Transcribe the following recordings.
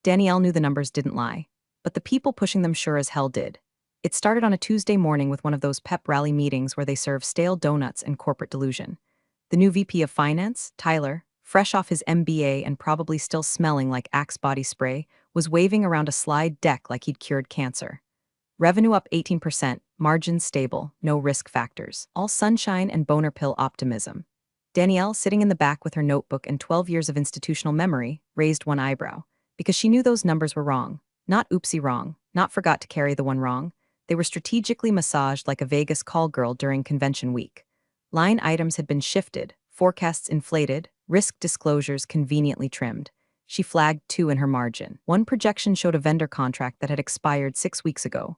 Danielle knew the numbers didn't lie, but the people pushing them sure as hell did. It started on a Tuesday morning with one of those pep rally meetings where they serve stale donuts and corporate delusion. The new VP of Finance, Tyler, fresh off his MBA and probably still smelling like Axe body spray, was waving around a slide deck like he'd cured cancer. Revenue up 18%, margins stable, no risk factors, all sunshine and boner pill optimism. Danielle, sitting in the back with her notebook and 12 years of institutional memory, raised one eyebrow, because she knew those numbers were wrong. Not oopsie wrong, not forgot to carry the one wrong. They were strategically massaged like a Vegas call girl during convention week. Line items had been shifted, forecasts inflated, risk disclosures conveniently trimmed. She flagged two in her margin. One projection showed a vendor contract that had expired 6 weeks ago.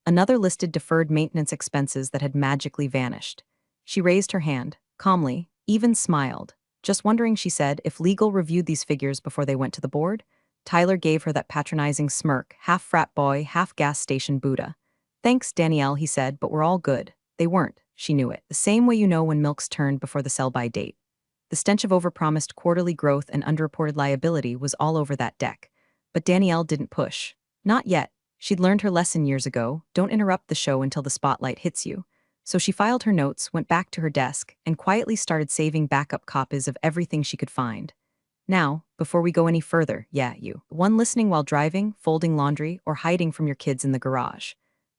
Another listed deferred maintenance expenses that had magically vanished. She raised her hand, calmly, even smiled. Just wondering, she said, if legal reviewed these figures before they went to the board? Tyler gave her that patronizing smirk, half frat boy, half gas station Buddha. Thanks, Danielle, he said, but we're all good. They weren't. She knew it. The same way you know when milk's turned before the sell-by date. The stench of overpromised quarterly growth and underreported liability was all over that deck. But Danielle didn't push. Not yet. She'd learned her lesson years ago, don't interrupt the show until the spotlight hits you. So she filed her notes, went back to her desk, and quietly started saving backup copies of everything she could find. Now, before we go any further, yeah, you. One listening while driving, folding laundry, or hiding from your kids in the garage.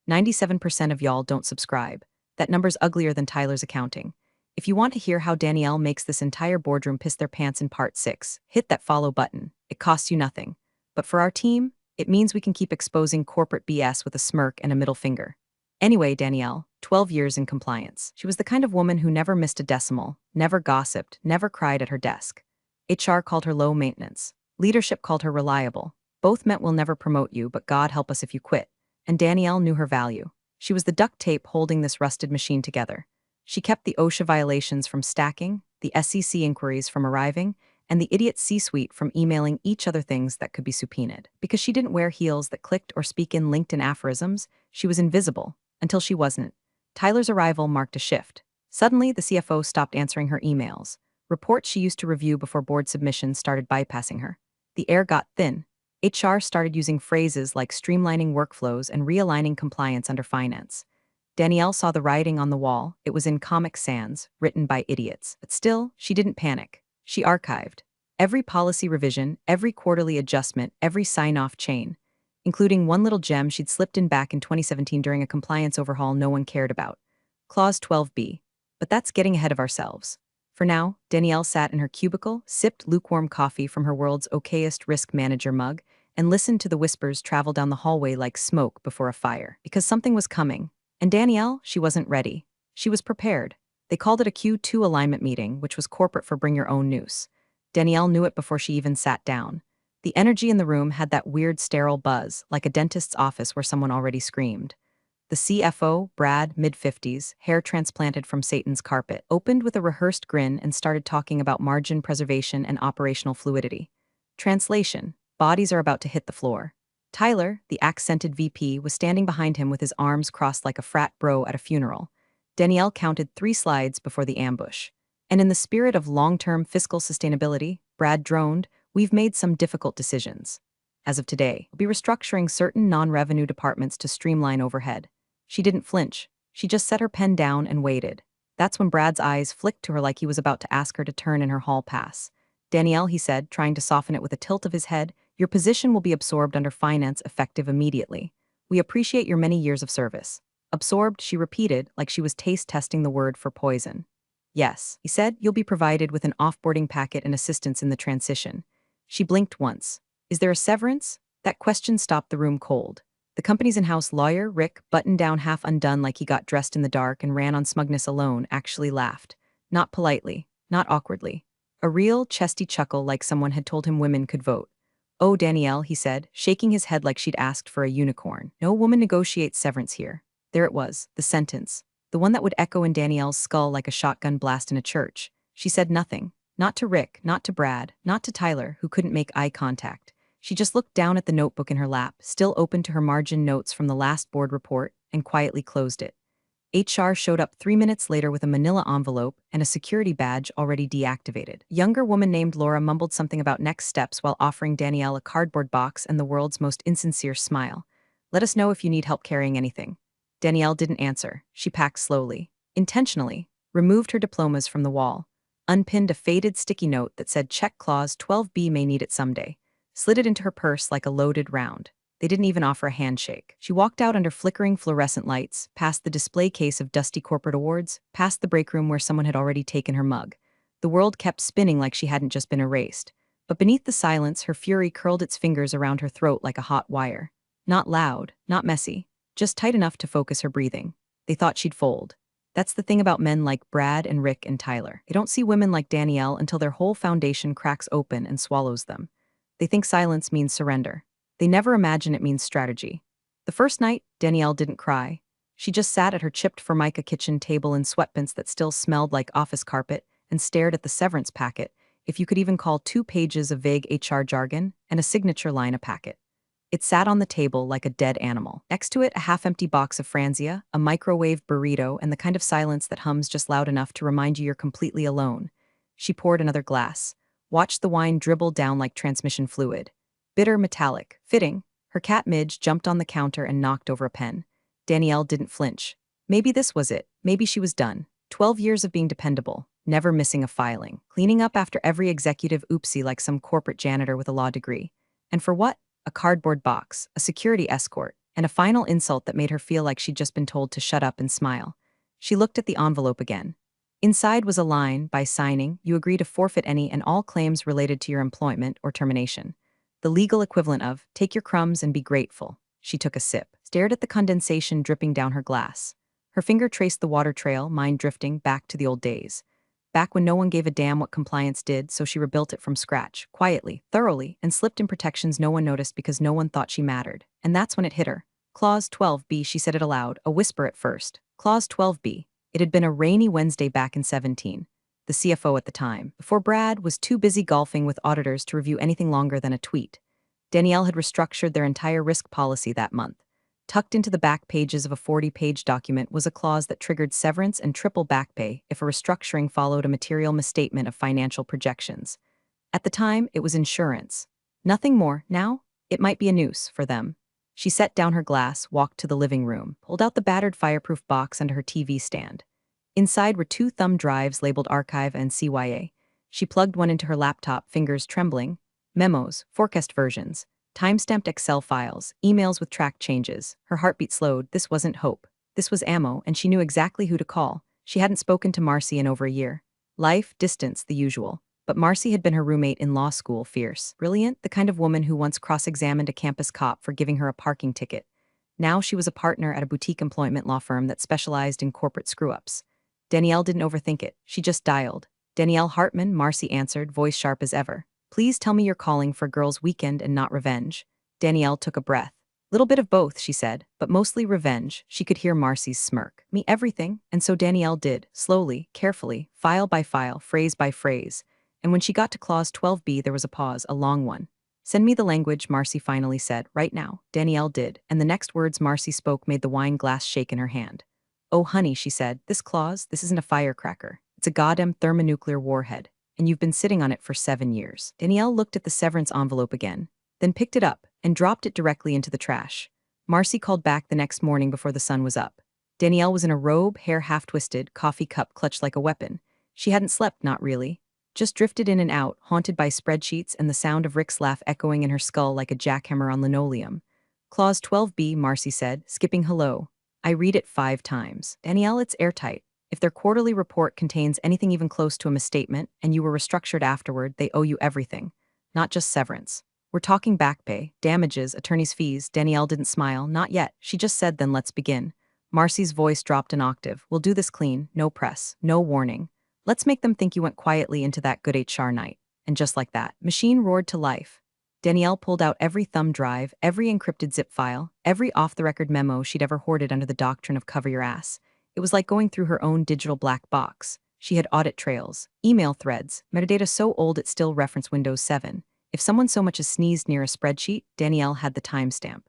97% of y'all don't subscribe. That number's uglier than Tyler's accounting. If you want to hear how Danielle makes this entire boardroom piss their pants in part 6, hit that follow button. It costs you nothing. But for our team, it means we can keep exposing corporate BS with a smirk and a middle finger. Anyway, Danielle, 12 years in compliance. She was the kind of woman who never missed a decimal, never gossiped, never cried at her desk. HR called her low maintenance. Leadership called her reliable. Both meant we'll never promote you, but God help us if you quit. And Danielle knew her value. She was the duct tape holding this rusted machine together. She kept the OSHA violations from stacking, the SEC inquiries from arriving, and the idiot C-suite from emailing each other things that could be subpoenaed. Because she didn't wear heels that clicked or speak in LinkedIn aphorisms, she was invisible, until she wasn't. Tyler's arrival marked a shift. Suddenly, the CFO stopped answering her emails. Reports she used to review before board submissions started bypassing her. The air got thin. HR started using phrases like streamlining workflows and realigning compliance under finance. Danielle saw the writing on the wall. It was in Comic Sans, written by idiots. But still, she didn't panic. She archived every policy revision, every quarterly adjustment, every sign-off chain, including one little gem she'd slipped in back in 2017 during a compliance overhaul no one cared about. Clause 12B. But that's getting ahead of ourselves. For now, Danielle sat in her cubicle, sipped lukewarm coffee from her world's okayest risk manager mug, and listened to the whispers travel down the hallway like smoke before a fire. Because something was coming. And Danielle, she wasn't ready. She was prepared. They called it a Q2 alignment meeting, which was corporate for bring your own noose. Danielle knew it before she even sat down. The energy in the room had that weird sterile buzz, like a dentist's office where someone already screamed. The CFO, Brad, mid-50s, hair transplanted from Satan's carpet, opened with a rehearsed grin and started talking about margin preservation and operational fluidity. Translation: bodies are about to hit the floor. Tyler, the accented VP, was standing behind him with his arms crossed like a frat bro at a funeral. Danielle counted 3 slides before the ambush. And in the spirit of long-term fiscal sustainability, Brad droned, "We've made some difficult decisions. As of today, we'll be restructuring certain non-revenue departments to streamline overhead." She didn't flinch. She just set her pen down and waited. That's when Brad's eyes flicked to her like he was about to ask her to turn in her hall pass. "Danielle," he said, trying to soften it with a tilt of his head, "your position will be absorbed under finance effective immediately. We appreciate your many years of service." Absorbed, she repeated, like she was taste-testing the word for poison. "Yes," he said, "you'll be provided with an offboarding packet and assistance in the transition." She blinked once. "Is there a severance?" That question stopped the room cold. The company's in-house lawyer, Rick, buttoned down half undone like he got dressed in the dark and ran on smugness alone, actually laughed. Not politely, not awkwardly. A real, chesty chuckle like someone had told him women could vote. "Oh, Danielle," he said, shaking his head like she'd asked for a unicorn. "No woman negotiates severance here." There it was, the sentence. The one that would echo in Danielle's skull like a shotgun blast in a church. She said nothing. Not to Rick, not to Brad, not to Tyler, who couldn't make eye contact. She just looked down at the notebook in her lap, still open to her margin notes from the last board report, and quietly closed it. HR showed up 3 minutes later with a manila envelope and a security badge already deactivated. A younger woman named Laura mumbled something about next steps while offering Danielle a cardboard box and the world's most insincere smile. Let us know if you need help carrying anything. Danielle didn't answer. She packed slowly, intentionally, removed her diplomas from the wall, unpinned a faded sticky note that said check clause 12B may need it someday, slid it into her purse like a loaded round. They didn't even offer a handshake. She walked out under flickering fluorescent lights, past the display case of dusty corporate awards, past the break room where someone had already taken her mug. The world kept spinning like she hadn't just been erased. But beneath the silence, her fury curled its fingers around her throat like a hot wire. Not loud, not messy, just tight enough to focus her breathing. They thought she'd fold. That's the thing about men like Brad and Rick and Tyler. They don't see women like Danielle until their whole foundation cracks open and swallows them. They think silence means surrender. They never imagine it means strategy. The first night, Danielle didn't cry. She just sat at her chipped formica kitchen table in sweatpants that still smelled like office carpet and stared at the severance packet, if you could even call 2 pages of vague HR jargon and a signature line a packet. It sat on the table like a dead animal. Next to it, a half-empty box of Franzia, a microwave burrito, and the kind of silence that hums just loud enough to remind you you're completely alone. She poured another glass, watched the wine dribble down like transmission fluid. Bitter, metallic, fitting. Her cat Midge jumped on the counter and knocked over a pen. Danielle didn't flinch. Maybe this was it. Maybe she was done. 12 years of being dependable, never missing a filing, cleaning up after every executive oopsie like some corporate janitor with a law degree. And for what? A cardboard box, a security escort, and a final insult that made her feel like she'd just been told to shut up and smile. She looked at the envelope again. Inside was a line, by signing, you agree to forfeit any and all claims related to your employment or termination. The legal equivalent of, take your crumbs and be grateful. She took a sip, stared at the condensation dripping down her glass. Her finger traced the water trail, mind drifting back to the old days. Back when no one gave a damn what compliance did, so she rebuilt it from scratch, quietly, thoroughly, and slipped in protections no one noticed because no one thought she mattered. And that's when it hit her. Clause 12B, she said it aloud, a whisper at first. Clause 12B. It had been a rainy Wednesday back in 17. The CFO at the time, before Brad was too busy golfing with auditors to review anything longer than a tweet. Danielle had restructured their entire risk policy that month. Tucked into the back pages of a 40-page document was a clause that triggered severance and triple back pay if a restructuring followed a material misstatement of financial projections. At the time, it was insurance. Nothing more. Now, it might be a noose for them. She set down her glass, walked to the living room, pulled out the battered fireproof box under her TV stand. Inside were 2 thumb drives labeled Archive and CYA. She plugged one into her laptop, fingers trembling. Memos, forecast versions, time-stamped Excel files, emails with track changes. Her heartbeat slowed. This wasn't hope. This was ammo, and she knew exactly who to call. She hadn't spoken to Marcy in over a year. Life, distance, the usual. But Marcy had been her roommate in law school, fierce, brilliant, the kind of woman who once cross-examined a campus cop for giving her a parking ticket. Now she was a partner at a boutique employment law firm that specialized in corporate screw-ups. Danielle didn't overthink it. She just dialed. Danielle Hartman, Marcy answered, voice sharp as ever. Please tell me you're calling for girls' weekend and not revenge. Danielle took a breath. Little bit of both, she said, but mostly revenge. She could hear Marcy's smirk. Me everything, and so Danielle did, slowly, carefully, file by file, phrase by phrase. And when she got to clause 12B, there was a pause, a long one. Send me the language, Marcy finally said, right now. Danielle did, and the next words Marcy spoke made the wine glass shake in her hand. Oh, honey, she said, this isn't a firecracker. It's a goddamn thermonuclear warhead, and you've been sitting on it for 7 years. Danielle looked at the severance envelope again, then picked it up and dropped it directly into the trash. Marcy called back the next morning before the sun was up. Danielle was in a robe, hair half-twisted, coffee cup clutched like a weapon. She hadn't slept, not really. Just drifted in and out, haunted by spreadsheets and the sound of Rick's laugh echoing in her skull like a jackhammer on linoleum. Clause 12B, Marcy said, skipping hello. I read it 5 times. Danielle, it's airtight. If their quarterly report contains anything even close to a misstatement, and you were restructured afterward, they owe you everything. Not just severance. We're talking back pay, damages, attorney's fees. Danielle didn't smile. Not yet. She just said, then let's begin. Marcy's voice dropped an octave. We'll do this clean. No press. No warning. Let's make them think you went quietly into that good HR night. And just like that, machine roared to life. Danielle pulled out every thumb drive, every encrypted zip file, every off-the-record memo she'd ever hoarded under the doctrine of cover your ass. It was like going through her own digital black box. She had audit trails, email threads, metadata so old it still referenced Windows 7. If someone so much as sneezed near a spreadsheet, Danielle had the timestamp.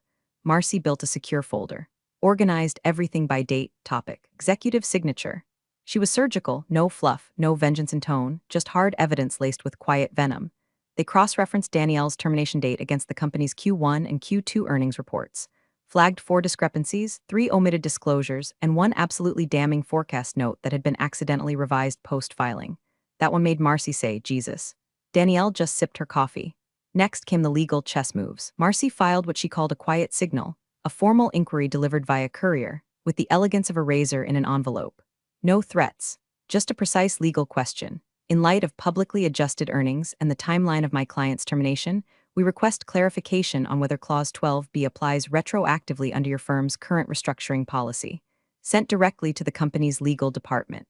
Marcy built a secure folder. organized everything by date, topic, executive signature. She was surgical, no fluff, no vengeance in tone, just hard evidence laced with quiet venom. They cross-referenced Danielle's termination date against the company's Q1 and Q2 earnings reports, flagged 4 discrepancies, 3 omitted disclosures, and 1 absolutely damning forecast note that had been accidentally revised post-filing. That one made Marcy say, Jesus. Danielle just sipped her coffee. Next came the legal chess moves. Marcy filed what she called a quiet signal, a formal inquiry delivered via courier, with the elegance of a razor in an envelope. No threats, just a precise legal question. In light of publicly adjusted earnings and the timeline of my client's termination, we request clarification on whether Clause 12B applies retroactively under your firm's current restructuring policy. Sent directly to the company's legal department.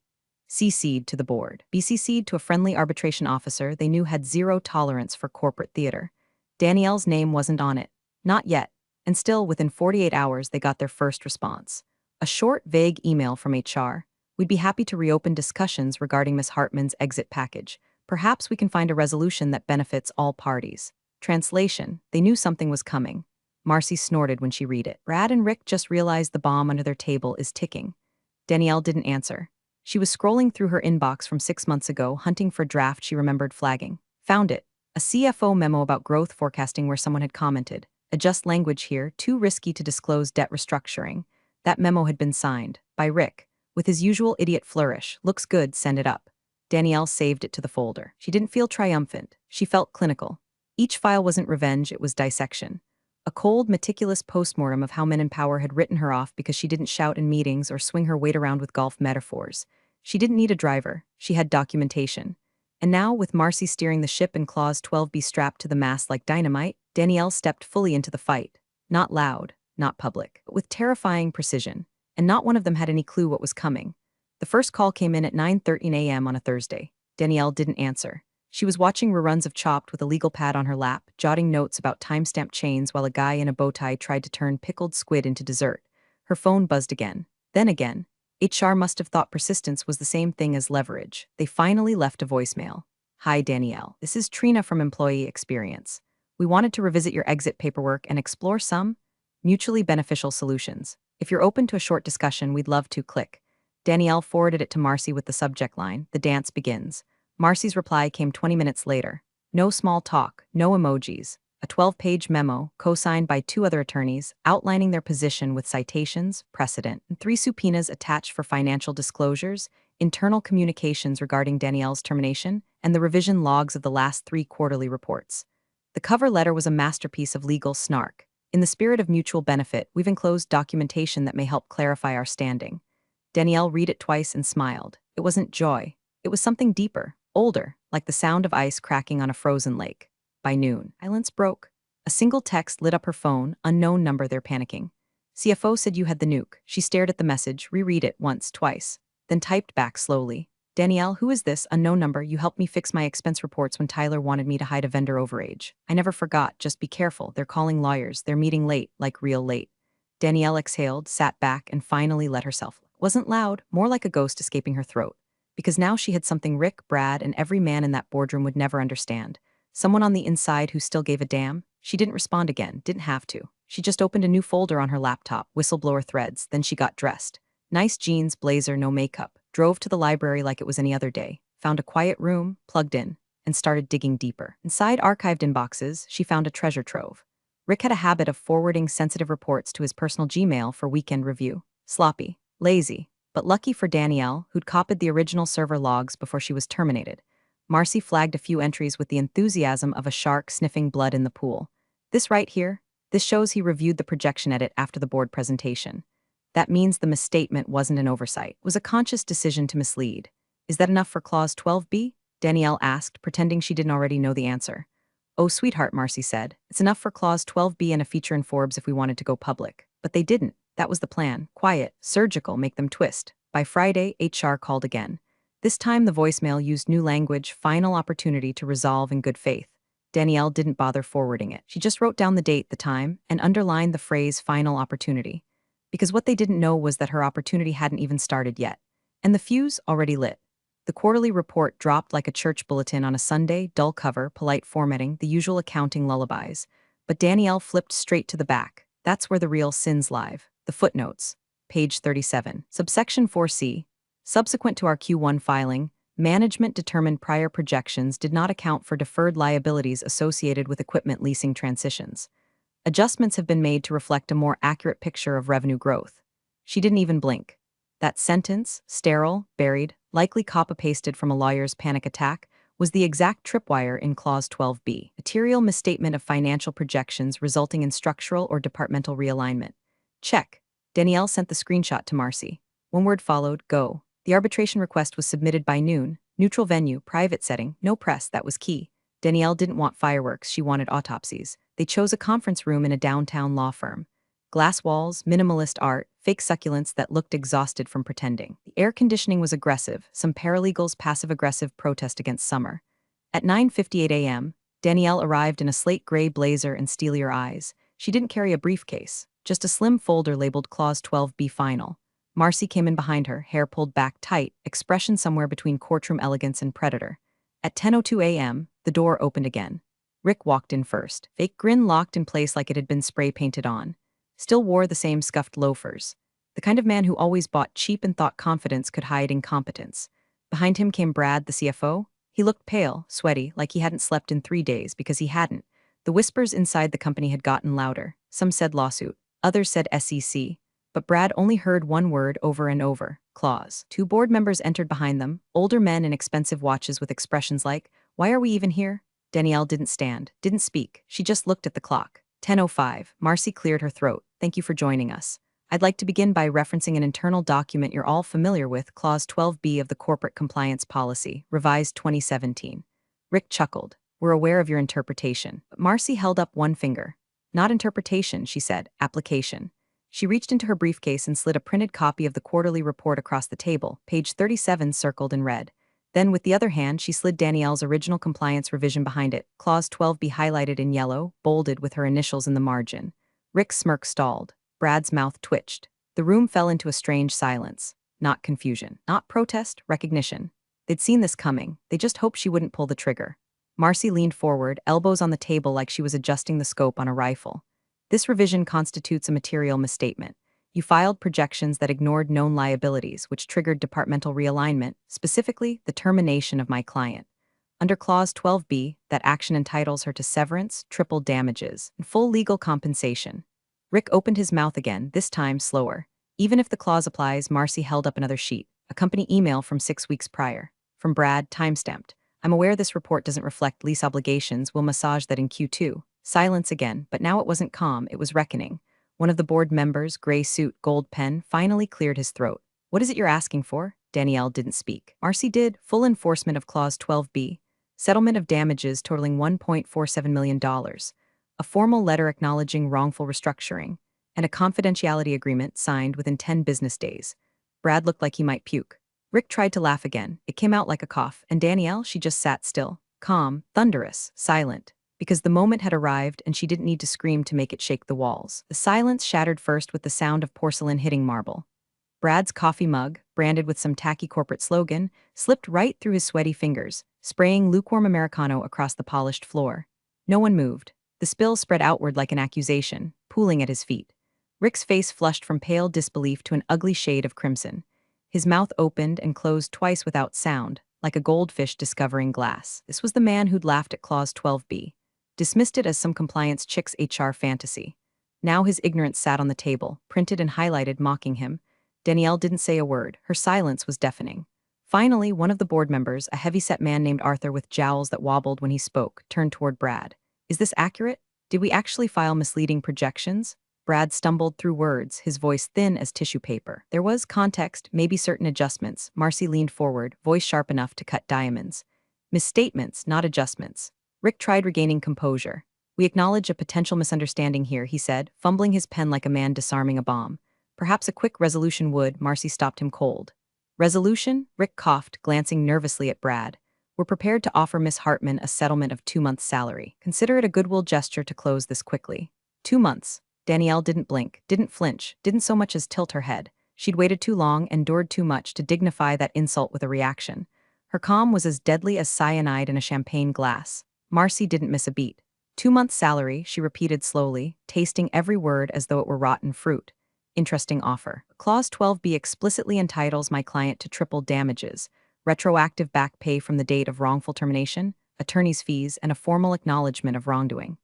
CC'd to the board. BCC'd to a friendly arbitration officer they knew had zero tolerance for corporate theater. Danielle's name wasn't on it. Not yet. And still, within 48 hours, they got their first response. A short, vague email from HR. We'd be happy to reopen discussions regarding Ms. Hartman's exit package. Perhaps we can find a resolution that benefits all parties. Translation, they knew something was coming. Marcy snorted when she read it. Brad and Rick just realized the bomb under their table is ticking. Danielle didn't answer. She was scrolling through her inbox from 6 months ago, hunting for a draft she remembered flagging. Found it. A CFO memo about growth forecasting where someone had commented, adjust language here, too risky to disclose debt restructuring. That memo had been signed by Rick. With his usual idiot flourish, looks good, send it up. Danielle saved it to the folder. She didn't feel triumphant. She felt clinical. Each file wasn't revenge, it was dissection. A cold, meticulous postmortem of how men in power had written her off because she didn't shout in meetings or swing her weight around with golf metaphors. She didn't need a driver. She had documentation. And now, with Marcy steering the ship and Clause 12B strapped to the mast like dynamite, Danielle stepped fully into the fight. Not loud, not public, but with terrifying precision. And not one of them had any clue what was coming. The first call came in at 9:13 a.m. on a Thursday. Danielle didn't answer. She was watching reruns of Chopped with a legal pad on her lap, jotting notes about timestamp chains while a guy in a bow tie tried to turn pickled squid into dessert. Her phone buzzed again. Then again. HR must have thought persistence was the same thing as leverage. They finally left a voicemail. Hi, Danielle. This is Trina from Employee Experience. We wanted to revisit your exit paperwork and explore some mutually beneficial solutions. If you're open to a short discussion, we'd love to click. Danielle forwarded it to Marcy with the subject line, "The dance begins." Marcy's reply came 20 minutes later. No small talk, no emojis. A 12-page memo, co-signed by 2 other attorneys, outlining their position with citations, precedent, and 3 subpoenas attached for financial disclosures, internal communications regarding Danielle's termination, and the revision logs of the last 3 quarterly reports. The cover letter was a masterpiece of legal snark. In the spirit of mutual benefit, we've enclosed documentation that may help clarify our standing. Danielle read it twice and smiled. It wasn't joy. It was something deeper, older, like the sound of ice cracking on a frozen lake. By noon, silence broke. A single text lit up her phone, unknown number, they're panicking. CFO said you had the nuke. She stared at the message, reread it once, twice, then typed back slowly. Danielle, who is this? Unknown number. You helped me fix my expense reports when Tyler wanted me to hide a vendor overage. I never forgot. Just be careful. They're calling lawyers. They're meeting late, like real late. Danielle exhaled, sat back, and finally let herself. Wasn't loud, more like a ghost escaping her throat. Because now she had something Rick, Brad, and every man in that boardroom would never understand. Someone on the inside who still gave a damn. She didn't respond again, didn't have to. She just opened a new folder on her laptop, whistleblower threads, then she got dressed. Nice jeans, blazer, no makeup. Drove to the library like it was any other day. Found a quiet room, plugged in, and started digging deeper. Inside archived inboxes, she found a treasure trove. Rick had a habit of forwarding sensitive reports to his personal Gmail for weekend review. Sloppy, lazy, but lucky for Danielle, who'd copied the original server logs before she was terminated. Marcy flagged a few entries with the enthusiasm of a shark sniffing blood in the pool. This right here, this shows he reviewed the projection edit after the board presentation. That means the misstatement wasn't an oversight. It was a conscious decision to mislead. Is that enough for Clause 12B? Danielle asked, pretending she didn't already know the answer. Oh, sweetheart, Marcy said. It's enough for Clause 12B and a feature in Forbes if we wanted to go public. But they didn't. That was the plan. Quiet, surgical, make them twist. By Friday, HR called again. This time the voicemail used new language, final opportunity to resolve in good faith. Danielle didn't bother forwarding it. She just wrote down the date, the time, and underlined the phrase final opportunity. Because what they didn't know was that her opportunity hadn't even started yet. And the fuse already lit. The quarterly report dropped like a church bulletin on a Sunday, dull cover, polite formatting, the usual accounting lullabies. But Danielle flipped straight to the back. That's where the real sins live. The footnotes. Page 37. Subsection 4C. Subsequent to our Q1 filing, management determined prior projections did not account for deferred liabilities associated with equipment leasing transitions. Adjustments have been made to reflect a more accurate picture of revenue growth. She didn't even blink. That sentence, sterile, buried, likely copy-pasted from a lawyer's panic attack, was the exact tripwire in Clause 12B, material misstatement of financial projections resulting in structural or departmental realignment. Check. Danielle sent the screenshot to Marcy. One word followed, go. The arbitration request was submitted by noon. Neutral venue, private setting, no press, that was key. Danielle didn't want fireworks, she wanted autopsies. They chose a conference room in a downtown law firm. Glass walls, minimalist art, fake succulents that looked exhausted from pretending. The air conditioning was aggressive, some paralegals' passive-aggressive protest against summer. At 9:58 a.m., Danielle arrived in a slate gray blazer and steelier eyes. She didn't carry a briefcase, just a slim folder labeled Clause 12B Final. Marcy came in behind her, hair pulled back tight, expression somewhere between courtroom elegance and predator. At 10:02 a.m., the door opened again. Rick walked in first, fake grin locked in place like it had been spray-painted on. Still wore the same scuffed loafers. The kind of man who always bought cheap and thought confidence could hide incompetence. Behind him came Brad, the CFO. He looked pale, sweaty, like he hadn't slept in 3 days because he hadn't. The whispers inside the company had gotten louder. Some said lawsuit, others said SEC. But Brad only heard one word over and over, clause. 2 board members entered behind them, older men in expensive watches with expressions like, "Why are we even here?" Danielle didn't stand, didn't speak, she just looked at the clock. 10:05, Marcy cleared her throat. Thank you for joining us. I'd like to begin by referencing an internal document you're all familiar with, Clause 12B of the Corporate Compliance Policy, revised 2017. Rick chuckled. We're aware of your interpretation. But Marcy held up one finger. Not interpretation, she said, application. She reached into her briefcase and slid a printed copy of the quarterly report across the table, page 37 circled in red. Then, with the other hand, she slid Danielle's original compliance revision behind it, Clause 12B highlighted in yellow, bolded with her initials in the margin. Rick's smirk stalled. Brad's mouth twitched. The room fell into a strange silence. Not confusion. Not protest, recognition. They'd seen this coming. They just hoped she wouldn't pull the trigger. Marcy leaned forward, elbows on the table like she was adjusting the scope on a rifle. This revision constitutes a material misstatement. You filed projections that ignored known liabilities, which triggered departmental realignment, specifically the termination of my client. Under Clause 12B, that action entitles her to severance, triple damages, and full legal compensation. Rick opened his mouth again, this time slower. Even if the clause applies, Marcy held up another sheet, a company email from 6 weeks prior. From Brad, time-stamped. I'm aware this report doesn't reflect lease obligations, we'll massage that in Q2. Silence again, but now it wasn't calm, it was reckoning. One of the board members, gray suit, gold pen, finally cleared his throat. What is it you're asking for? Danielle didn't speak. Marcy did, full enforcement of Clause 12B. Settlement of damages totaling $1.47 million. A formal letter acknowledging wrongful restructuring, and a confidentiality agreement signed within 10 business days. Brad looked like he might puke. Rick tried to laugh again. It came out like a cough, and Danielle, she just sat still. Calm, thunderous, silent. Because the moment had arrived and she didn't need to scream to make it shake the walls. The silence shattered first with the sound of porcelain hitting marble. Brad's coffee mug, branded with some tacky corporate slogan, slipped right through his sweaty fingers, spraying lukewarm Americano across the polished floor. No one moved. The spill spread outward like an accusation, pooling at his feet. Rick's face flushed from pale disbelief to an ugly shade of crimson. His mouth opened and closed twice without sound, like a goldfish discovering glass. This was the man who'd laughed at Clause 12B. Dismissed it as some compliance chick's HR fantasy. Now his ignorance sat on the table, printed and highlighted, mocking him. Danielle didn't say a word. Her silence was deafening. Finally, one of the board members, a heavy-set man named Arthur with jowls that wobbled when he spoke, turned toward Brad. Is this accurate? Did we actually file misleading projections? Brad stumbled through words, his voice thin as tissue paper. There was context, maybe certain adjustments. Marcy leaned forward, voice sharp enough to cut diamonds. Misstatements, not adjustments. Rick tried regaining composure. We acknowledge a potential misunderstanding here, he said, fumbling his pen like a man disarming a bomb. Perhaps a quick resolution would. Marcy stopped him cold. Resolution? Rick coughed, glancing nervously at Brad. We're prepared to offer Miss Hartman a settlement of 2 months' salary. Consider it a goodwill gesture to close this quickly. 2 months. Danielle didn't blink, didn't flinch, didn't so much as tilt her head. She'd waited too long, endured too much to dignify that insult with a reaction. Her calm was as deadly as cyanide in a champagne glass. Marcy didn't miss a beat. 2 months' salary, she repeated slowly, tasting every word as though it were rotten fruit. Interesting offer. Clause 12b explicitly entitles my client to triple damages, retroactive back pay from the date of wrongful termination, attorney's fees, and a formal acknowledgement of wrongdoing.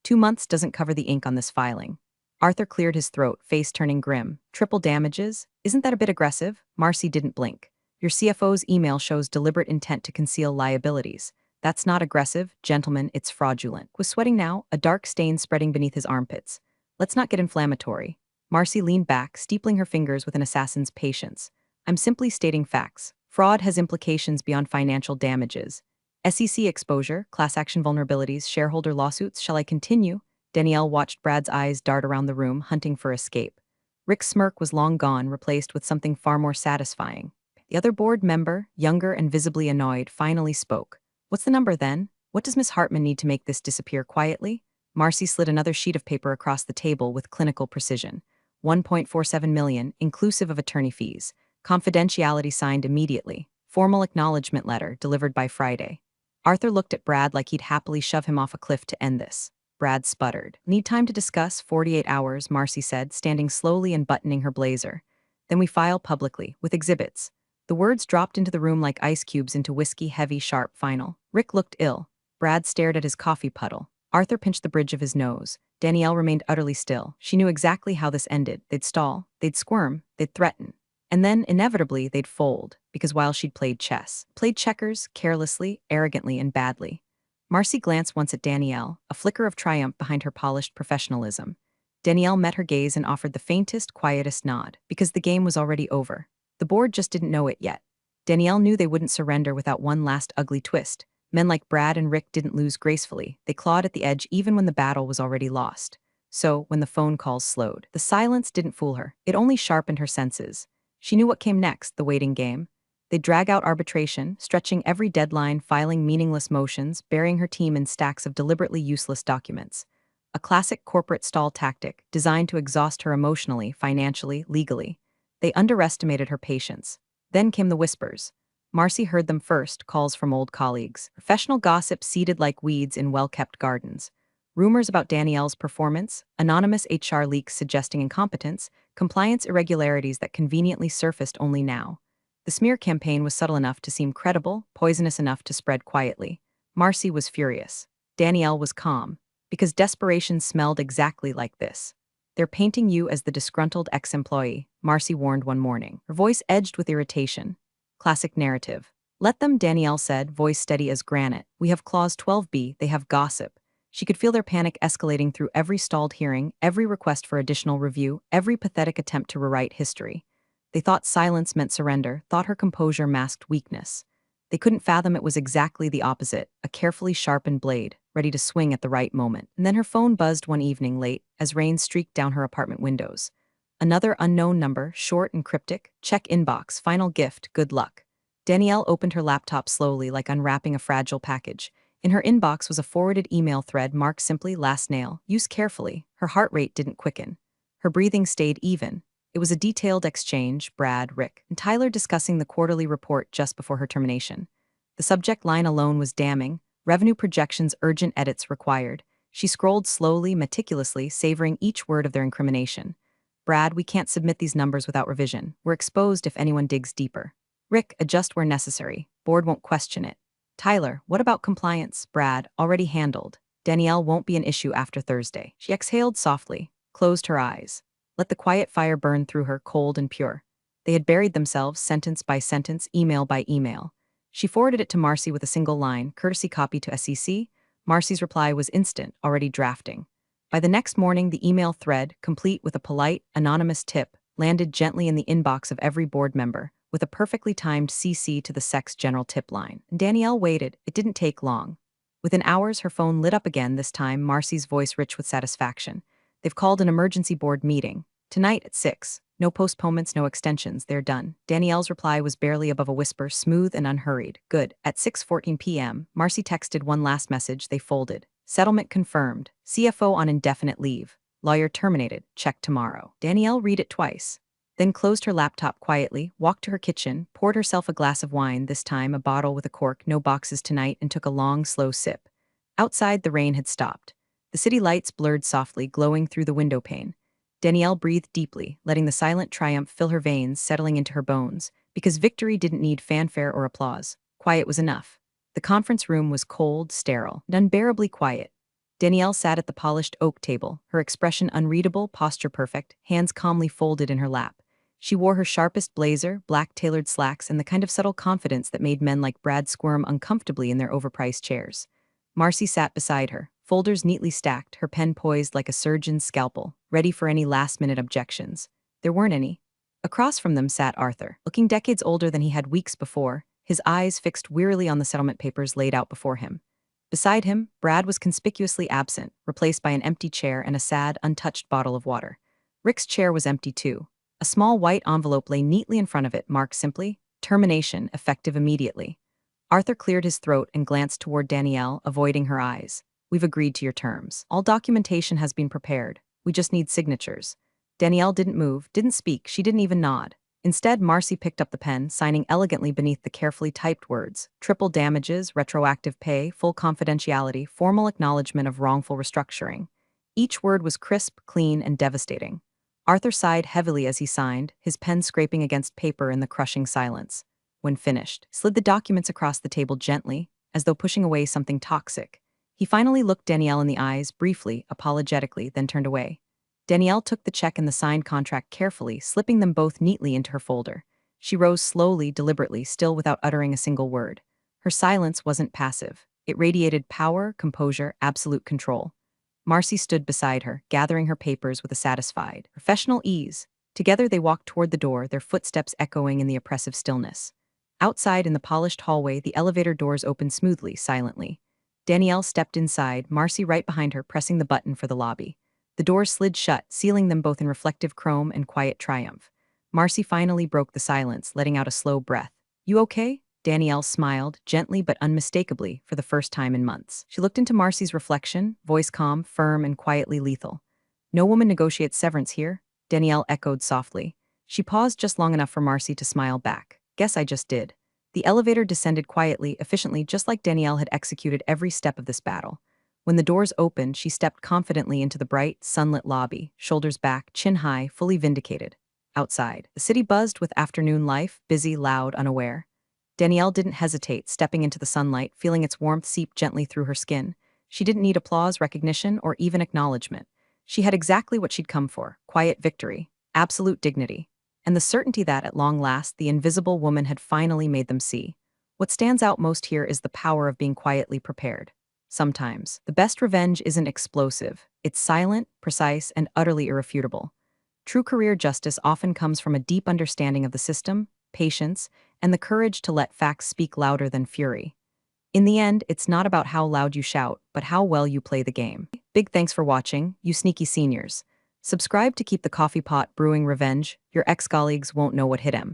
2 months doesn't cover the ink on this filing. Arthur cleared his throat, face turning grim. Triple damages? Isn't that a bit aggressive? Marcy didn't blink. Your CFO's email shows deliberate intent to conceal liabilities. That's not aggressive, gentlemen, it's fraudulent. Was sweating now, a dark stain spreading beneath his armpits. Let's not get inflammatory. Marcy leaned back, steepling her fingers with an assassin's patience. I'm simply stating facts. Fraud has implications beyond financial damages. SEC exposure, class action vulnerabilities, shareholder lawsuits. Shall I continue? Danielle watched Brad's eyes dart around the room, hunting for escape. Rick's smirk was long gone, replaced with something far more satisfying. The other board member, younger and visibly annoyed, finally spoke. What's the number then? What does Miss Hartman need to make this disappear quietly? Marcy slid another sheet of paper across the table with clinical precision. 1.47 million, inclusive of attorney fees. Confidentiality signed immediately. Formal acknowledgement letter delivered by Friday. Arthur looked at Brad like he'd happily shove him off a cliff to end this. Brad sputtered. Need time to discuss? 48 hours, Marcy said, standing slowly and buttoning her blazer. Then we file publicly, with exhibits. The words dropped into the room like ice cubes into whiskey, heavy, sharp, final. Rick looked ill. Brad stared at his coffee puddle. Arthur pinched the bridge of his nose. Danielle remained utterly still. She knew exactly how this ended. They'd stall, they'd squirm, they'd threaten. And then, inevitably, they'd fold, because while she'd played chess, played checkers, carelessly, arrogantly, and badly. Marcy glanced once at Danielle, a flicker of triumph behind her polished professionalism. Danielle met her gaze and offered the faintest, quietest nod, because the game was already over. The board just didn't know it yet. Danielle knew they wouldn't surrender without one last ugly twist. Men like Brad and Rick didn't lose gracefully. They clawed at the edge even when the battle was already lost. So, when the phone calls slowed, the silence didn't fool her. It only sharpened her senses. She knew what came next, the waiting game. They'd drag out arbitration, stretching every deadline, filing meaningless motions, burying her team in stacks of deliberately useless documents. A classic corporate stall tactic, designed to exhaust her emotionally, financially, legally. They underestimated her patience. Then came the whispers. Marcy heard them first, calls from old colleagues. Professional gossip seeded like weeds in well-kept gardens. Rumors about Danielle's performance, anonymous HR leaks suggesting incompetence, compliance irregularities that conveniently surfaced only now. The smear campaign was subtle enough to seem credible, poisonous enough to spread quietly. Marcy was furious. Danielle was calm, because desperation smelled exactly like this. They're painting you as the disgruntled ex-employee, Marcy warned one morning, her voice edged with irritation. Classic narrative. Let them, Danielle said, voice steady as granite. We have clause 12b, they have gossip. She could feel their panic escalating through every stalled hearing, every request for additional review, every pathetic attempt to rewrite history. They thought silence meant surrender, thought her composure masked weakness. They couldn't fathom it was exactly the opposite, a carefully sharpened blade, ready to swing at the right moment. And then her phone buzzed one evening late, as rain streaked down her apartment windows. Another unknown number, short and cryptic. Check inbox, final gift, good luck. Danielle opened her laptop slowly, like unwrapping a fragile package. In her inbox was a forwarded email thread marked simply last nail, use carefully. Her heart rate didn't quicken. Her breathing stayed even. It was a detailed exchange, Brad, Rick, and Tyler discussing the quarterly report just before her termination. The subject line alone was damning. Revenue projections, urgent edits required. She scrolled slowly, meticulously, savoring each word of their incrimination. Brad, we can't submit these numbers without revision. We're exposed if anyone digs deeper. Rick, adjust where necessary. Board won't question it. Tyler, what about compliance? Brad, already handled. Danielle won't be an issue after Thursday. She exhaled softly, closed her eyes. Let the quiet fire burn through her, cold and pure. They had buried themselves, sentence by sentence, email by email. She forwarded it to Marcy with a single line, courtesy copy to SEC. Marcy's reply was instant, already drafting. By the next morning, the email thread, complete with a polite, anonymous tip, landed gently in the inbox of every board member, with a perfectly timed CC to the SEC's general tip line. Danielle waited. It didn't take long. Within hours, her phone lit up again, this time Marcy's voice rich with satisfaction. They've called an emergency board meeting. Tonight at 6. No postponements, no extensions, they're done. Danielle's reply was barely above a whisper, smooth and unhurried. Good. At 6:14 p.m., Marcy texted one last message. They folded. Settlement confirmed. CFO on indefinite leave. Lawyer terminated. Check tomorrow. Danielle read it twice. Then closed her laptop quietly, walked to her kitchen, poured herself a glass of wine, this time a bottle with a cork, no boxes tonight, and took a long, slow sip. Outside, the rain had stopped. The city lights blurred softly, glowing through the window pane. Danielle breathed deeply, letting the silent triumph fill her veins, settling into her bones, because victory didn't need fanfare or applause. Quiet was enough. The conference room was cold, sterile, and unbearably quiet. Danielle sat at the polished oak table, her expression unreadable, posture perfect, hands calmly folded in her lap. She wore her sharpest blazer, black tailored slacks, and the kind of subtle confidence that made men like Brad squirm uncomfortably in their overpriced chairs. Marcy sat beside her, folders neatly stacked, her pen poised like a surgeon's scalpel, ready for any last-minute objections. There weren't any. Across from them sat Arthur, looking decades older than he had weeks before, his eyes fixed wearily on the settlement papers laid out before him. Beside him, Brad was conspicuously absent, replaced by an empty chair and a sad, untouched bottle of water. Rick's chair was empty too. A small white envelope lay neatly in front of it, marked simply, "Termination, effective immediately." Arthur cleared his throat and glanced toward Danielle, avoiding her eyes. "We've agreed to your terms. All documentation has been prepared. We just need signatures." Danielle didn't move, didn't speak, she didn't even nod. Instead, Marcy picked up the pen, signing elegantly beneath the carefully typed words: triple damages, retroactive pay, full confidentiality, formal acknowledgement of wrongful restructuring. Each word was crisp, clean, and devastating. Arthur sighed heavily as he signed, his pen scraping against paper in the crushing silence. When finished, slid the documents across the table gently, as though pushing away something toxic. He finally looked Danielle in the eyes, briefly, apologetically, then turned away. Danielle took the check and the signed contract carefully, slipping them both neatly into her folder. She rose slowly, deliberately, still without uttering a single word. Her silence wasn't passive. It radiated power, composure, absolute control. Marcy stood beside her, gathering her papers with a satisfied, professional ease. Together they walked toward the door, their footsteps echoing in the oppressive stillness. Outside in the polished hallway, the elevator doors opened smoothly, silently. Danielle stepped inside, Marcy right behind her, pressing the button for the lobby. The doors slid shut, sealing them both in reflective chrome and quiet triumph. Marcy finally broke the silence, letting out a slow breath. "You okay?" Danielle smiled, gently but unmistakably, for the first time in months. She looked into Marcy's reflection, voice calm, firm, and quietly lethal. "No woman negotiates severance here," Danielle echoed softly. She paused just long enough for Marcy to smile back. "Guess I just did." The elevator descended quietly, efficiently, just like Danielle had executed every step of this battle. When the doors opened, she stepped confidently into the bright, sunlit lobby, shoulders back, chin high, fully vindicated. Outside, the city buzzed with afternoon life, busy, loud, unaware. Danielle didn't hesitate, stepping into the sunlight, feeling its warmth seep gently through her skin. She didn't need applause, recognition, or even acknowledgement. She had exactly what she'd come for: quiet victory, absolute dignity, and the certainty that, at long last, the invisible woman had finally made them see. What stands out most here is the power of being quietly prepared. Sometimes, the best revenge isn't explosive. It's silent, precise, and utterly irrefutable. True career justice often comes from a deep understanding of the system, patience, and the courage to let facts speak louder than fury. In the end, it's not about how loud you shout, but how well you play the game. Big thanks for watching, you sneaky seniors. Subscribe to keep the coffee pot brewing revenge. Your ex-colleagues won't know what hit 'em.